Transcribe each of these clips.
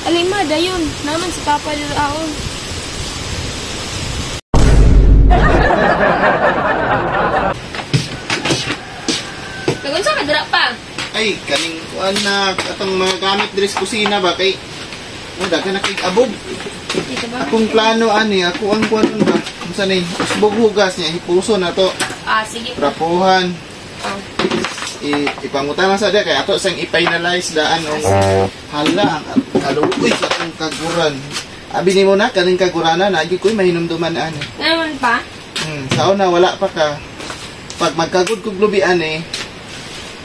Alima, dayon. Naman si Papa diraon. Kagunsa ka dira pa? Ay, kaning kuan na atong mga gamit diri sa kusina ba kay daghan na kay abog. Akong plano ani, ako ang kuan ba? Unsa ni usbog hugas niya hipuso na to. Sige. Trapuhan. Ipangutana sa dia kay ato sang i-finalize daan og hala ang kaluoy sa akong kaguran. Abi nimo na kaning kagurana na gyud koy mahinumduman ani. Naman pa? Sao na wala pa ka. Pag magkagud kog lubi ani,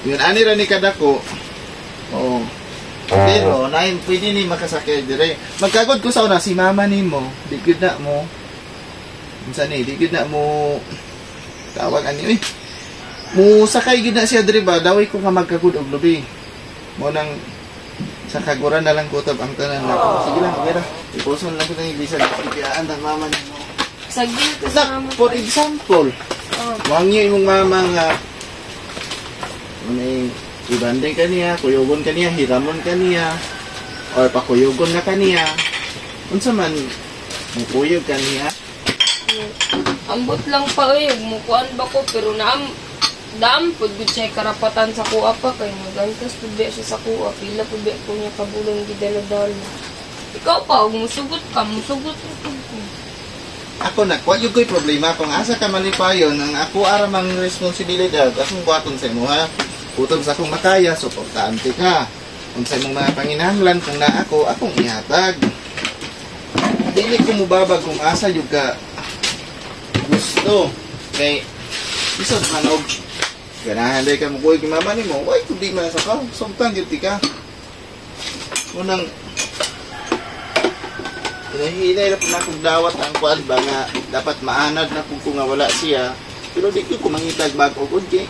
yun ani ra ni kadako. Oh. Pero nain pwede ni makasakay dire. Magkagod ko sa una si mama nimo, di gyud na mo. Unsa ni, di gyud na mo tawag ani mo sakay gyud na siya dire ba, daway ko nga magkagod og lubi. Mo nang sa kaguran na lang kutob ang tanan nako. Sige lang, gira. Ipuson lang ko ng ibisan pagkiyaan ng mama nimo. Sagdi ko sa mama. For example, wangyo imong mama nga may ibanding kaniya, kuyugon kaniya, hiramon kaniya, or pakuyugon na kaniya. Unsa man mukuyog kaniya? Ambot lang pa mukuan ba ko pero dam pud gud siya karapatan sa kuha pa kay magantas pud siya sa kuha, pila pud ko niya kabulong gidala-dala. Ikaw pa musugot ka. Ako na, wa yung ko'y problema. Kung asa ka manipayon, ang ako aramang responsibilidad, akong buhaton sa imo ha. Putong sa akong makaya, suportante ka. Kung sa imong mga panginahanglan, kung na ako, akong ihatag. Dili ko mubabag kung asa yung ka gusto. Kay, isod manog. Ganahan day ka mukuhay kimama ni mo, why kung di man sa ka, sumtang guilty ka. Unang, hinay na po na akong dawat ang kuan ba nga dapat maanad na po kung nga wala siya. Pero di ko mangitag bago o kay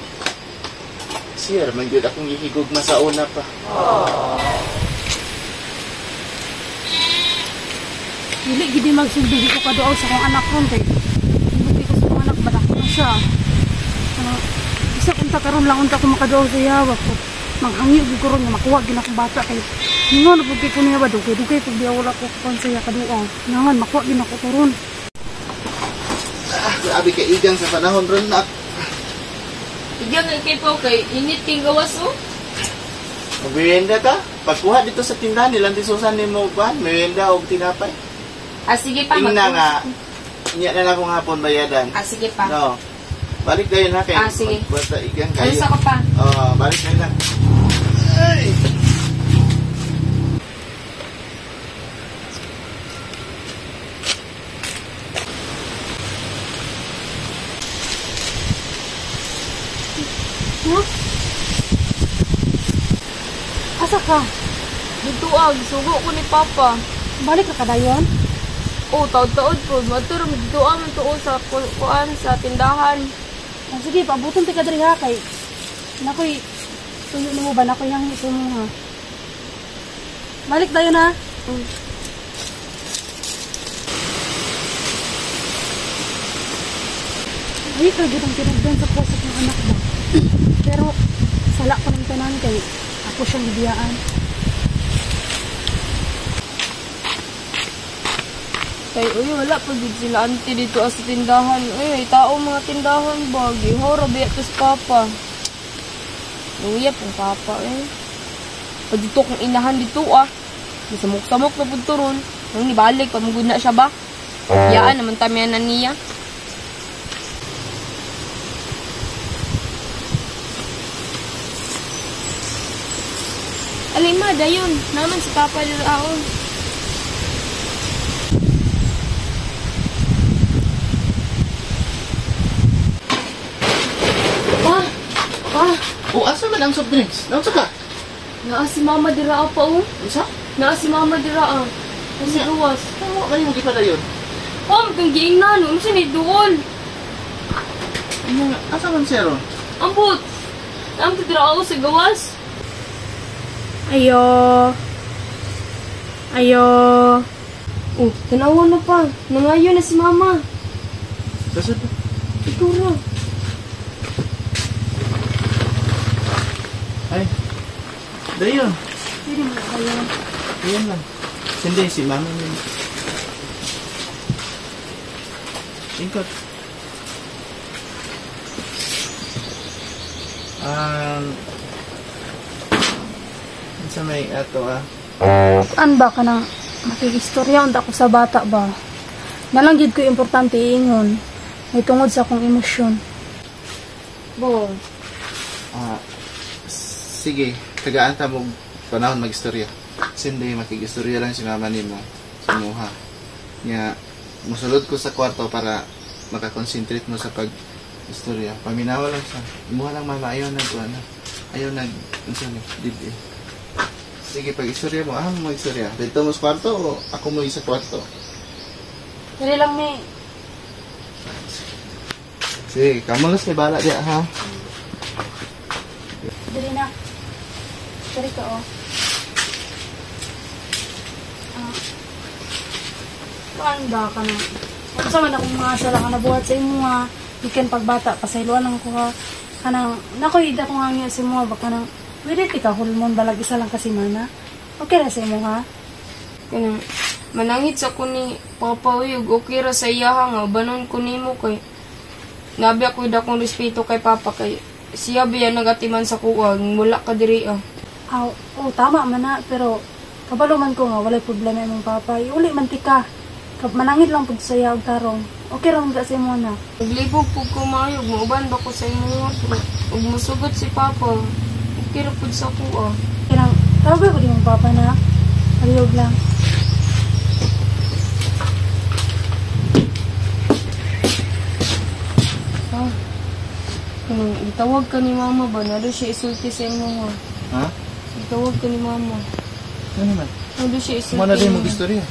siya man yun akong ihigugma sa una pa. Dili gidi magsundi ko kaduaw sa akong anak ron kay hindi ko sa akong anak badak na siya. Isa unta karon lang unta ko makaduaw sa yawa ko. Manghangyo gyud ko ron nga makuha gyud akong bata kay ningon pud ko niya ba dugay pud di wala ko kon sa kaduaw. Nangan makuha gyud ako karon. Grabe ka igang sa panahon ron na. Igang kay po kay init king gawas Merienda ka? Pagkuha dito sa tindahan nilang tisusan ni mo ba? Merienda o tinapay? Sige pa. Tingna nga. Inya na lang akong hapon bayadan. Sige pa. No. Balik kayo na kayo. Sige. Basta igang kayo. Alis ako pa. Balik kayo na. Ay! Huh? Asa ka? Dito sugo ko ni Papa. Balik ka kadayon? Taod-taod po. Matur, dito man tuo sa kuan sa tindahan. Sige, paabuton ti ka diri ha kay nakoy tuyo nimo ba nakoy yang ito mo ha. Balik dayon ha. Ay, kaya gitang tinagdan sa puso ng anak ba? Pero, sala ko ng tanan kay ako siyang bibiyaan. Kay wala pa gid sila auntie dito sa tindahan. Tao mga tindahan ba? Gihora biya to sa Papa. Uyap ang Papa Pagdito kong inahan dito Samok-samok na pud turon. Nang ibalik pamugod na siya ba? Yaan naman tamiyan na niya. Alima, dayon. Naman si Papa diraon. Asa man ang soft drinks? Naunsa ka? Naa si Mama dira pa Unsa? Naa si Mama dira Kasi ruwas. Kani mo gipadayon? Kung giingnan, unsa ni duol? Asa man siya ron? Ambot. Ambot dira sa gawas. Ayo. Tanawan na pa. Nangayo na si Mama. Kasod pa? Siguro. Ay. Dayon. Hindi mo kayo. Ayan lang. Hindi, si mama yun. Ingkot. Sa may ato An ba ka nang makikistorya unta ko sa bata ba? Nalanggid ko importante iingon. May tungod sa akong emosyon. Bo, sige, tagaan ta mo panahon mag-istorya. Hindi, makikistorya lang si mama ni mo. Si Muha. Nga, musulod ko sa kwarto para makakonsentrate mo sa pag-istorya. Paminawa lang siya. Muha lang mama, ayaw didi. Sige, pag-istorya mo, mo mag-istorya. Dito mo sa kwarto o ako mo sa kwarto? Dili lang may Sige, kamu lang bala dia ha. dili na. Dili ka Paan ba ka na? Kung sa man akong mga sala ka nabuhat sa imo ha. Ikan pagbata, pasayloan lang ko ha. Kanang, nakoy ida kong hangya sa imo ha. Baka nang, pwede tika hulmon balag isa lang kasi mana. Okay na sa imo ha. kanang manangit sa ko ni Papa Uyog, okay ra sa iya nga, banon ko nimo kay nabi ako dakong respeto kay Papa kay siya biya nagatiman sa kuwag, mula ka diri Tama man na, pero kabalo man ko nga, walay problema imong papa. Uli man tika. Manangit lang pag saya og tarong. Okay ra man sa imo na. Naglibog po ko mayog, mauban ba ko sa imo ug musugot si Papa, okay ra pud sa kuwa. Kinang, tawag ko di mong papa na. Aliyog lang. Itawag ka ni Mama ba? Nado siya isulti sa imo nga. Ha? Itawag ka ni Mama. Ano naman? Nado siya isulti. Kumana din mo istorya.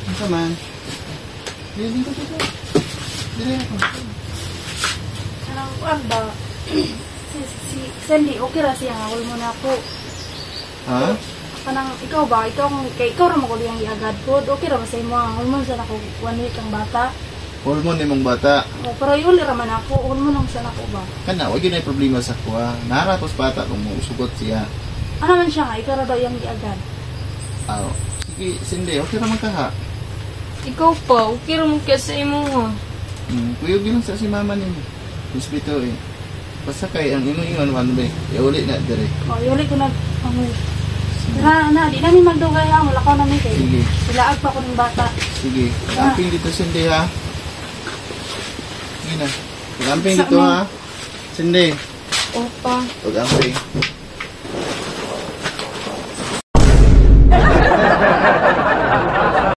Ano man? Dito. Dili ako. Kanang, ba? Si Sandy, okay ra siya nga. Wala mo na ako. Ha? Kanang, ikaw ba? Ikaw ra maguli ang iagad po. Okay ra ba sa imo? Hulmon sa ako, 1 week ang bata. Hormone ni mong bata. Pero yun raman ako. Hulmon ang sa ako ba? Kana, wag yun ay problema sa kuha. Naratos bata kung sugot siya. Ano man siya nga? Ikaw ra daw yung iagad. Sige, Cindy, okay naman ka ha. Ikaw pa, okay ra mo kaya sa imo nga. Kuyog yun sa si mama ni mo. Hospital eh. Basta kay ang ingon ano ba? Iuli na dire. Yuli ko na. Di namin magdugay ha. Wala ko namin kay. Sige. Ilaag pa ko ng bata. Sige. Camping dito, Cindy ha. Sige na. Camping dito ha. Cindy. Opa. Camping.